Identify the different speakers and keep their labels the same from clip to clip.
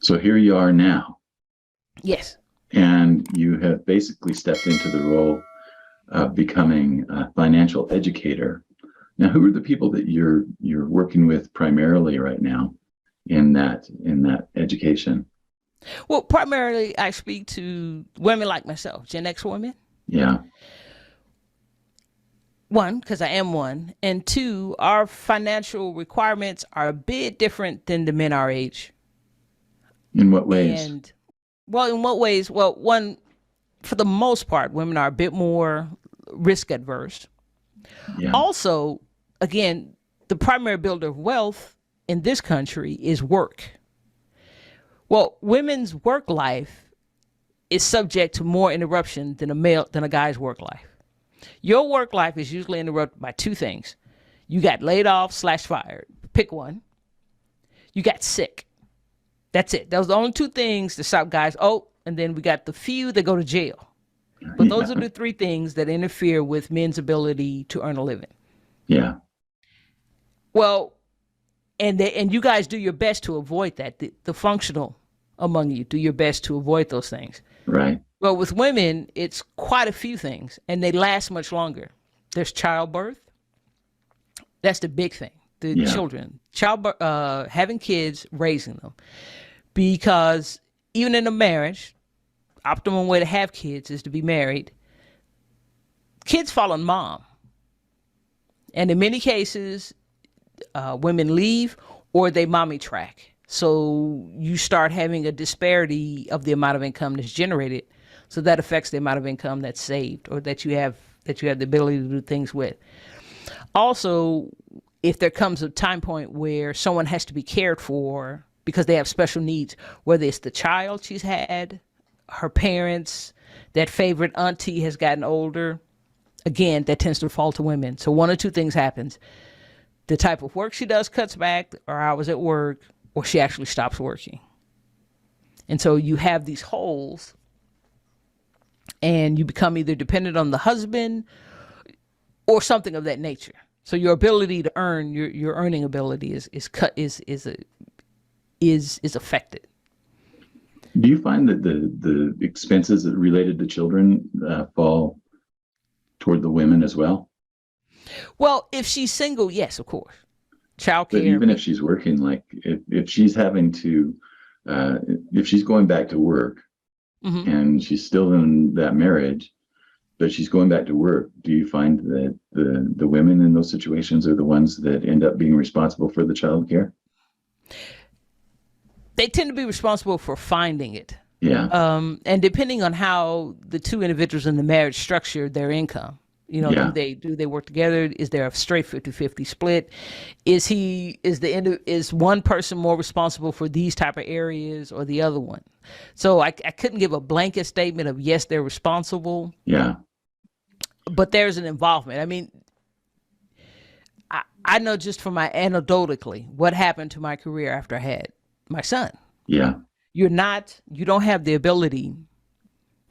Speaker 1: So here you are now,
Speaker 2: Yes.
Speaker 1: and you have basically stepped into the role of becoming a financial educator. Now, who are the people that you're working with primarily right now in that education?
Speaker 2: Well, primarily I speak to women like myself, Gen X women.
Speaker 1: Yeah.
Speaker 2: One, because I am one, and two, our financial requirements are a bit different than the men our age.
Speaker 1: In what ways?
Speaker 2: And well, in what ways? Well, one, for the most part, women are a bit more risk adverse.
Speaker 1: Yeah.
Speaker 2: Also, again, the primary builder of wealth in this country is work. Well, women's work life is subject to more interruption than a guy's work life. Your work life is usually interrupted by two things. You got laid off slash fired. Pick one. You got sick. That's it. Those are the only two things that stop guys. Oh, and then we got the few that go to jail. But those are
Speaker 1: Yeah.
Speaker 2: the three things that interfere with men's ability to earn a living.
Speaker 1: Yeah.
Speaker 2: Well, and you guys do your best to avoid that. The functional among you do your best to avoid those things.
Speaker 1: Right.
Speaker 2: Well, with women, it's quite a few things, and they last much longer. There's childbirth. That's the big thing. The
Speaker 1: Yeah.
Speaker 2: children, childbirth, having kids, raising them, because even in a marriage, optimum way to have kids is to be married. Kids fall on mom, and in many cases, women leave or they mommy track. So you start having a disparity of the amount of income that's generated. So that affects the amount of income that's saved or that you have the ability to do things with. Also, if there comes a time point where someone has to be cared for because they have special needs, whether it's the child she's had, her parents, that favorite auntie has gotten older, again, that tends to fall to women. So one or two things happens. The type of work she does cuts back, or hours at work, or she actually stops working. And so you have these holes, and you become either dependent on the husband or something of that nature. So your ability to earn, your earning ability is affected.
Speaker 1: Do you find that the expenses that related to children fall toward the women as well?
Speaker 2: Well, if she's single, yes, of course.
Speaker 1: But
Speaker 2: Childcare.
Speaker 1: even if she's working, like if she's having to, uh, if she's going back to work
Speaker 2: Hmm.
Speaker 1: and she's still in that marriage, but she's going back to work, do you find that the women in those situations are the ones that end up being responsible for the child care?
Speaker 2: They tend to be responsible for finding it.
Speaker 1: Yeah.
Speaker 2: And depending on how the two individuals in the marriage structure their income, do
Speaker 1: Yeah.
Speaker 2: they work together? Is there a straight 50-50 split? Is one person more responsible for these type of areas or the other one? So I couldn't give a blanket statement of yes, they're responsible,
Speaker 1: Yeah.
Speaker 2: but there's an involvement. I mean, I know just from my anecdotally what happened to my career after I had my son.
Speaker 1: Yeah.
Speaker 2: You don't have the ability,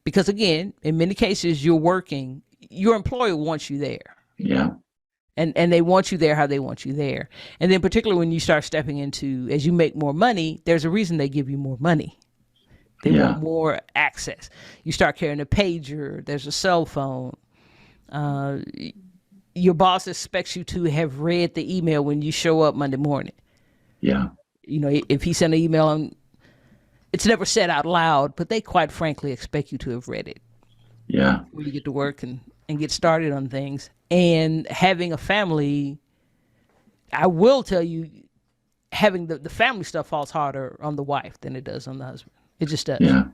Speaker 2: because again, in many cases you're working, your employer wants you there.
Speaker 1: Yeah.
Speaker 2: And they want you there how they want you there. And then particularly when you start stepping into, as you make more money, there's a reason they give you more money. They
Speaker 1: Yeah.
Speaker 2: want more access. You start carrying a pager, there's a cell phone. Uh, your boss expects you to have read the email when you show up Monday morning.
Speaker 1: Yeah.
Speaker 2: If he sent an email, it's never said out loud, but they quite frankly expect you to have read it
Speaker 1: Yeah.
Speaker 2: before you get to work and get started on things. And having a family, I will tell you, having the family stuff falls harder on the wife than it does on the husband. It just does.
Speaker 1: Yeah.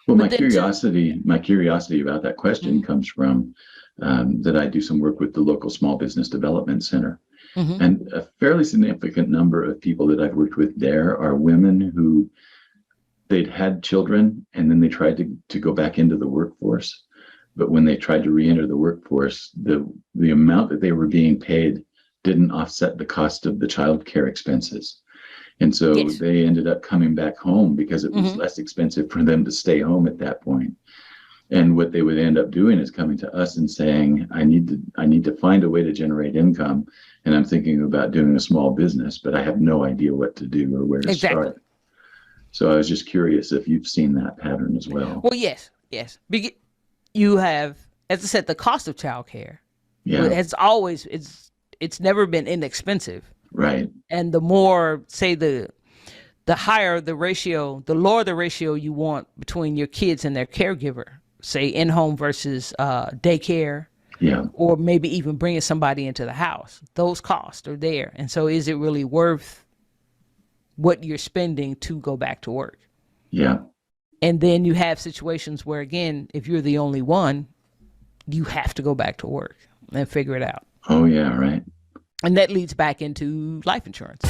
Speaker 1: Well,
Speaker 2: But then too,
Speaker 1: my curiosity about that question
Speaker 2: hmm
Speaker 1: comes from that I do some work with the local small business development center.
Speaker 2: hmm
Speaker 1: And a fairly significant number of people that I've worked with there are women who they'd had children and then they tried to go back into the workforce. But when they tried to re-enter the workforce, the amount that they were being paid didn't offset the cost of the child care expenses. And so
Speaker 2: yes.
Speaker 1: they ended up coming back home because it was
Speaker 2: hmm
Speaker 1: less expensive for them to stay home at that point. And what they would end up doing is coming to us and saying, I need to find a way to generate income. And I'm thinking about doing a small business, but I have no idea what to do or where to
Speaker 2: Exactly.
Speaker 1: start. So I was just curious if you've seen that pattern as well.
Speaker 2: Well, yes. You have, as I said, the cost of childcare.
Speaker 1: Yeah,
Speaker 2: It's always it's never been inexpensive,
Speaker 1: right.
Speaker 2: and the more, say, the higher the ratio, the lower the ratio you want between your kids and their caregiver, say in home versus daycare,
Speaker 1: Yeah,
Speaker 2: or maybe even bringing somebody into the house. Those costs are there, and so is it really worth what you're spending to go back to work?
Speaker 1: yeah,
Speaker 2: And then you have situations where, again, if you're the only one, you have to go back to work and figure it out.
Speaker 1: oh yeah, right.
Speaker 2: And that leads back into life insurance.